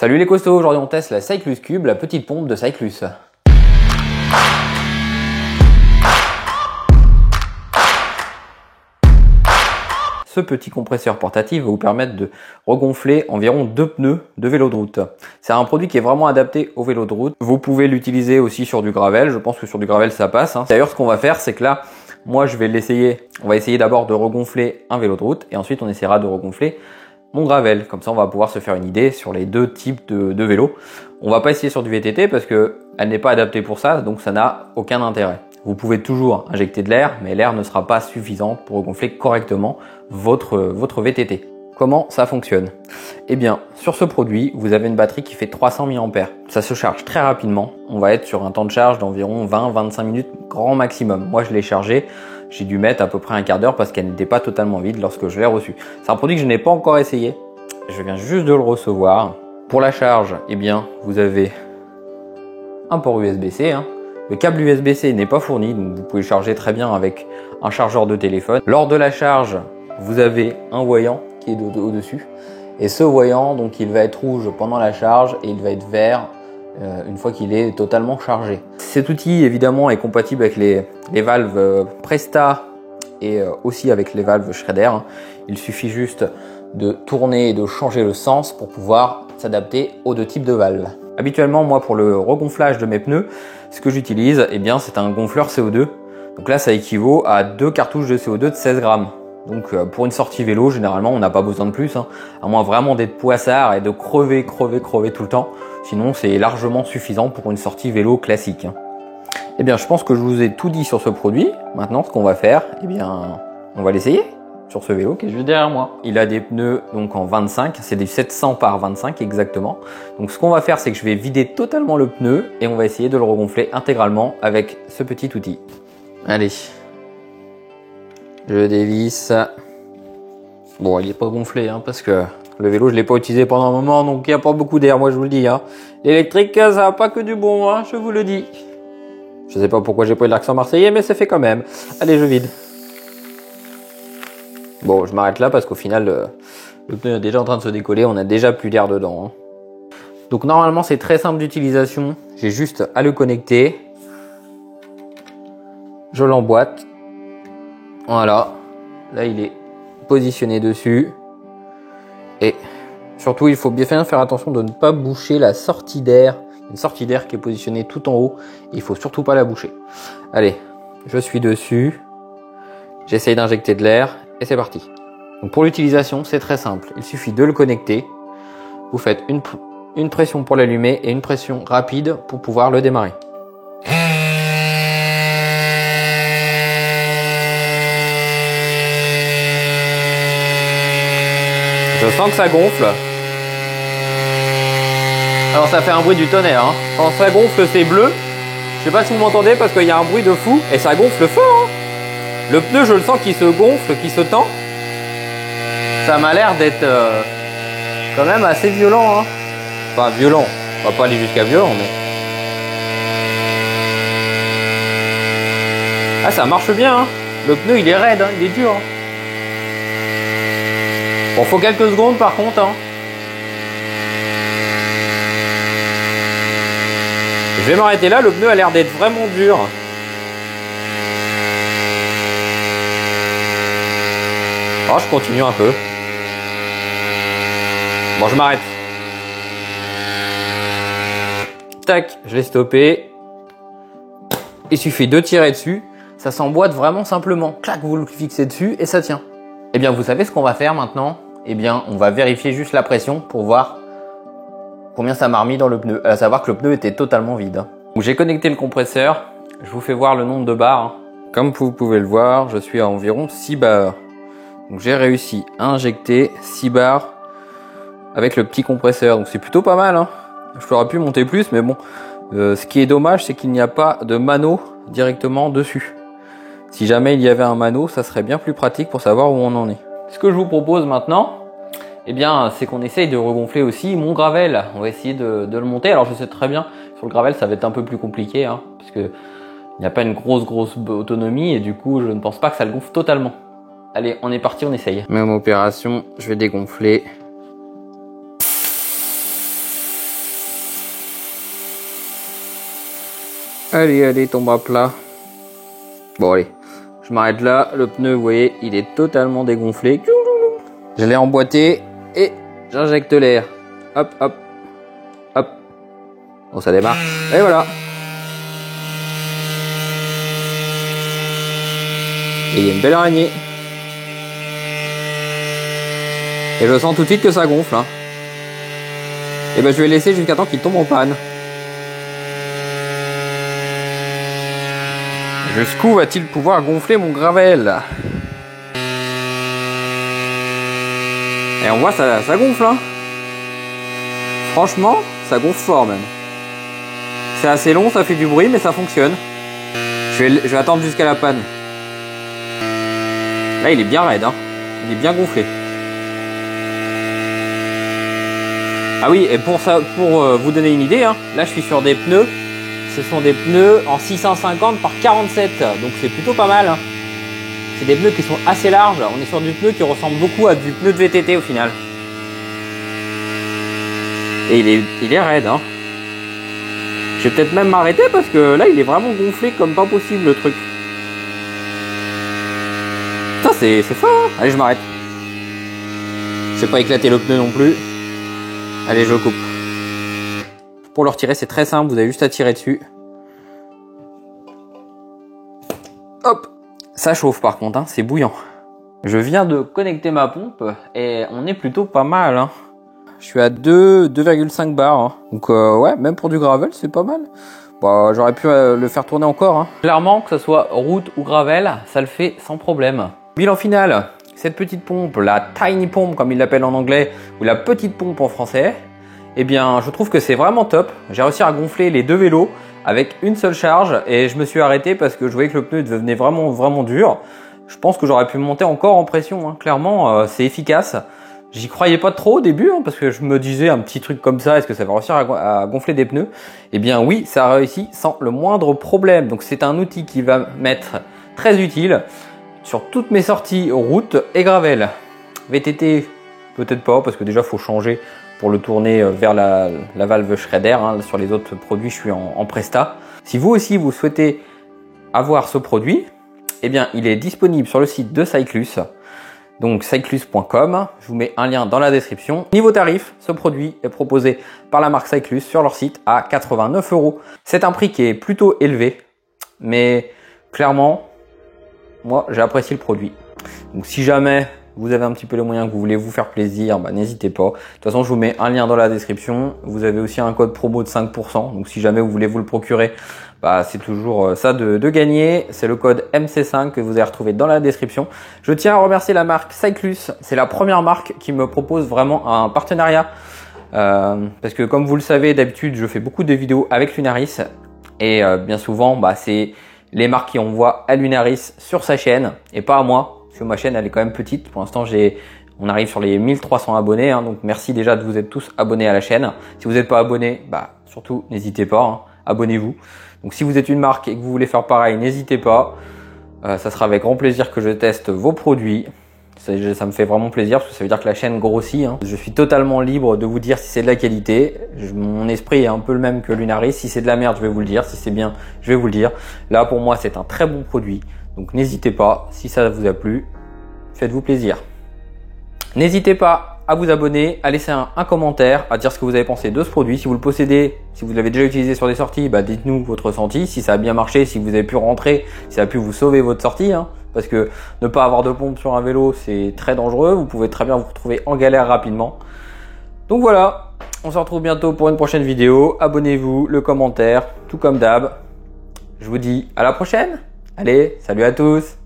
Salut les costauds, aujourd'hui on teste la Cyclus Cube, la petite pompe de Cyclus. Ce petit compresseur portatif va vous permettre de regonfler environ 2 pneus de vélo de route. C'est un produit qui est vraiment adapté au vélo de route. Vous pouvez l'utiliser aussi sur du gravel, je pense que sur du gravel ça passe. D'ailleurs ce qu'on va faire c'est que là, moi je vais l'essayer. On va essayer d'abord de regonfler un vélo de route et ensuite on essaiera de regonfler mon gravel. Comme ça on va pouvoir se faire une idée sur les deux types de vélos. On va pas essayer sur du VTT parce que elle n'est pas adaptée pour ça, donc ça n'a aucun intérêt. Vous pouvez toujours injecter de l'air, mais l'air ne sera pas suffisant pour regonfler correctement votre VTT. Comment ça fonctionne? Eh bien, sur ce produit, vous avez une batterie qui fait 300 mAh. Ça se charge très rapidement. On va être sur un temps de charge d'environ 20-25 minutes grand maximum. Moi, je l'ai chargé. J'ai dû mettre à peu près un quart d'heure parce qu'elle n'était pas totalement vide lorsque je l'ai reçue. C'est un produit que je n'ai pas encore essayé. Je viens juste de le recevoir. Pour la charge, eh bien, vous avez un port USB-C. Le câble USB-C n'est pas fourni, donc vous pouvez charger très bien avec un chargeur de téléphone. Lors de la charge, vous avez un voyant qui est au-dessus. Et ce voyant, donc, il va être rouge pendant la charge et il va être vert une fois qu'il est totalement chargé. Cet outil, évidemment, est compatible avec les valves Presta et aussi avec les valves Schrader. Il suffit juste de tourner et de changer le sens pour pouvoir s'adapter aux deux types de valves. Habituellement, moi, pour le regonflage de mes pneus, ce que j'utilise, eh bien, c'est un gonfleur CO2. Donc là, ça équivaut à 2 cartouches de CO2 de 16 grammes. Donc pour une sortie vélo, généralement, on n'a pas besoin de plus, à moins vraiment d'être poissard et de crever tout le temps. Sinon, c'est largement suffisant pour une sortie vélo classique. Eh bien, je pense que je vous ai tout dit sur ce produit. Maintenant, ce qu'on va faire, eh bien, on va l'essayer sur ce vélo qui est juste derrière moi. Il a des pneus donc en 25, c'est des 700 par 25 exactement. Donc ce qu'on va faire, c'est que je vais vider totalement le pneu et on va essayer de le regonfler intégralement avec ce petit outil. Allez, je dévisse. Bon, il n'est pas gonflé parce que le vélo, je l'ai pas utilisé pendant un moment, donc il n'y a pas beaucoup d'air, moi je vous le dis. L'électrique, ça n'a pas que du bon, je vous le dis. Je sais pas pourquoi j'ai pas eu l'accent marseillais, mais c'est fait quand même. Allez, je vide. Bon, je m'arrête là parce qu'au final, le pneu est déjà en train de se décoller, on a déjà plus d'air dedans. Donc normalement, c'est très simple d'utilisation. J'ai juste à le connecter. Je l'emboîte. Voilà. Là, il est positionné dessus. Et surtout, il faut bien faire attention de ne pas boucher la sortie d'air. Une sortie d'air qui est positionnée tout en haut. Il faut surtout pas la boucher. Allez, je suis dessus. J'essaye d'injecter de l'air. Et c'est parti. Donc pour l'utilisation, c'est très simple. Il suffit de le connecter. Vous faites une pression pour l'allumer et une pression rapide pour pouvoir le démarrer. Je sens que ça gonfle. Alors ça fait un bruit du tonnerre. Quand ça gonfle, c'est bleu. Je sais pas si vous m'entendez parce qu'il y a un bruit de fou et ça gonfle fort. Le pneu, je le sens qui se gonfle, qui se tend. Ça m'a l'air d'être quand même assez violent. Enfin, violent. On va pas aller jusqu'à violent, mais... Ah, ça marche bien. Le pneu, il est raide, il est dur. Bon, faut quelques secondes par contre. Je vais m'arrêter là, le pneu a l'air d'être vraiment dur. Oh, je continue un peu. Bon, je m'arrête. Tac, je l'ai stoppé. Il suffit de tirer dessus. Ça s'emboîte vraiment simplement. Clac, vous le fixez dessus et ça tient. Eh bien, vous savez ce qu'on va faire maintenant? Eh bien, on va vérifier juste la pression pour voir combien ça m'a remis dans le pneu. À savoir que le pneu était totalement vide. Donc, j'ai connecté le compresseur. Je vous fais voir le nombre de barres. Comme vous pouvez le voir, je suis à environ 6 barres. Donc j'ai réussi à injecter 6 barres avec le petit compresseur. Donc c'est plutôt pas mal. Je l'aurais pu monter plus, mais bon. Ce qui est dommage, c'est qu'il n'y a pas de mano directement dessus. Si jamais il y avait un mano, ça serait bien plus pratique pour savoir où on en est. Ce que je vous propose maintenant, eh bien, c'est qu'on essaye de regonfler aussi mon gravel. On va essayer de le monter. Alors je sais très bien, sur le gravel, ça va être un peu plus compliqué, parce que il n'y a pas une grosse autonomie et du coup, je ne pense pas que ça le gonfle totalement. Allez, on est parti, on essaye. Même opération, je vais dégonfler. Allez, allez, tombe à plat. Bon, allez. Je m'arrête là. Le pneu, vous voyez, il est totalement dégonflé. Je l'ai emboîté et j'injecte l'air. Hop, hop, hop. Bon, ça démarre. Et voilà. Et il y a une belle araignée. Et je sens tout de suite que ça gonfle. Hein. Et ben je vais laisser jusqu'à temps qu'il tombe en panne. Jusqu'où va-t-il pouvoir gonfler mon gravel? Et on voit ça gonfle. Hein. Franchement, ça gonfle fort même. C'est assez long, ça fait du bruit, mais ça fonctionne. Je vais attendre jusqu'à la panne. Là, il est bien raide. Hein. Il est bien gonflé. Ah oui, et pour vous donner une idée, hein, là je suis sur des pneus, ce sont des pneus en 650 par 47, donc c'est plutôt pas mal. Hein. C'est des pneus qui sont assez larges, on est sur du pneu qui ressemble beaucoup à du pneu de VTT au final. Et il est raide. Hein. Je vais peut-être même m'arrêter parce que là il est vraiment gonflé comme pas possible le truc. Putain, c'est fort. Hein. Allez, je m'arrête. Je vais pas éclater le pneu non plus. Allez, je coupe. Pour le retirer, c'est très simple. Vous avez juste à tirer dessus. Hop. Ça chauffe par contre, hein, c'est bouillant. Je viens de connecter ma pompe et on est plutôt pas mal. Hein. Je suis à 2,5 bars. Hein. Donc ouais, même pour du gravel, c'est pas mal. Bah, j'aurais pu le faire tourner encore. Hein. Clairement, que ce soit route ou gravel, ça le fait sans problème. Bilan final. Cette petite pompe, la tiny pompe comme ils l'appellent en anglais, ou la petite pompe en français, eh bien je trouve que c'est vraiment top. J'ai réussi à gonfler les deux vélos avec une seule charge et je me suis arrêté parce que je voyais que le pneu devenait vraiment dur. Je pense que j'aurais pu monter encore en pression, hein. Clairement c'est efficace. J'y croyais pas trop au début hein, parce que je me disais un petit truc comme ça, est-ce que ça va réussir à gonfler des pneus? Eh bien oui, ça a réussi sans le moindre problème. Donc c'est un outil qui va m'être très utile sur toutes mes sorties route et gravel. VTT, peut-être pas, parce que déjà faut changer pour le tourner vers la valve Shredder. Hein. Sur les autres produits, je suis en Presta. Si vous aussi vous souhaitez avoir ce produit, eh bien il est disponible sur le site de Cyclus, donc cyclus.com. Je vous mets un lien dans la description. Niveau tarif, ce produit est proposé par la marque Cyclus sur leur site à 89 €. C'est un prix qui est plutôt élevé, mais clairement, moi, j'ai apprécié le produit. Donc, si jamais vous avez un petit peu les moyens, que vous voulez vous faire plaisir, bah, n'hésitez pas. De toute façon, je vous mets un lien dans la description. Vous avez aussi un code promo de 5%. Donc, si jamais vous voulez vous le procurer, bah, c'est toujours ça de gagner. C'est le code MC5 que vous allez retrouver dans la description. Je tiens à remercier la marque Cyclus. C'est la première marque qui me propose vraiment un partenariat. Parce que comme vous le savez, d'habitude, je fais beaucoup de vidéos avec Lunaris. Et bien souvent, bah, c'est les marques qui envoient à Lunaris sur sa chaîne et pas à moi, parce que ma chaîne elle est quand même petite. Pour l'instant, on arrive sur les 1300 abonnés, hein, donc merci déjà de vous être tous abonnés à la chaîne. Si vous n'êtes pas abonné, bah surtout n'hésitez pas, hein, abonnez-vous. Donc si vous êtes une marque et que vous voulez faire pareil, n'hésitez pas. Ça sera avec grand plaisir que je teste vos produits. Ça me fait vraiment plaisir parce que ça veut dire que la chaîne grossit. Hein. Je suis totalement libre de vous dire si c'est de la qualité. Mon esprit est un peu le même que Lunaris. Si c'est de la merde, je vais vous le dire. Si c'est bien, je vais vous le dire. Là, pour moi, c'est un très bon produit. Donc, n'hésitez pas. Si ça vous a plu, faites-vous plaisir. N'hésitez pas à vous abonner, à laisser un commentaire, à dire ce que vous avez pensé de ce produit. Si vous le possédez, si vous l'avez déjà utilisé sur des sorties, bah, dites-nous votre ressenti. Si ça a bien marché, si vous avez pu rentrer, si ça a pu vous sauver votre sortie. Hein. Parce que ne pas avoir de pompe sur un vélo, c'est très dangereux. Vous pouvez très bien vous retrouver en galère rapidement. Donc voilà, on se retrouve bientôt pour une prochaine vidéo. Abonnez-vous, le commentaire, tout comme d'hab. Je vous dis à la prochaine. Allez, salut à tous.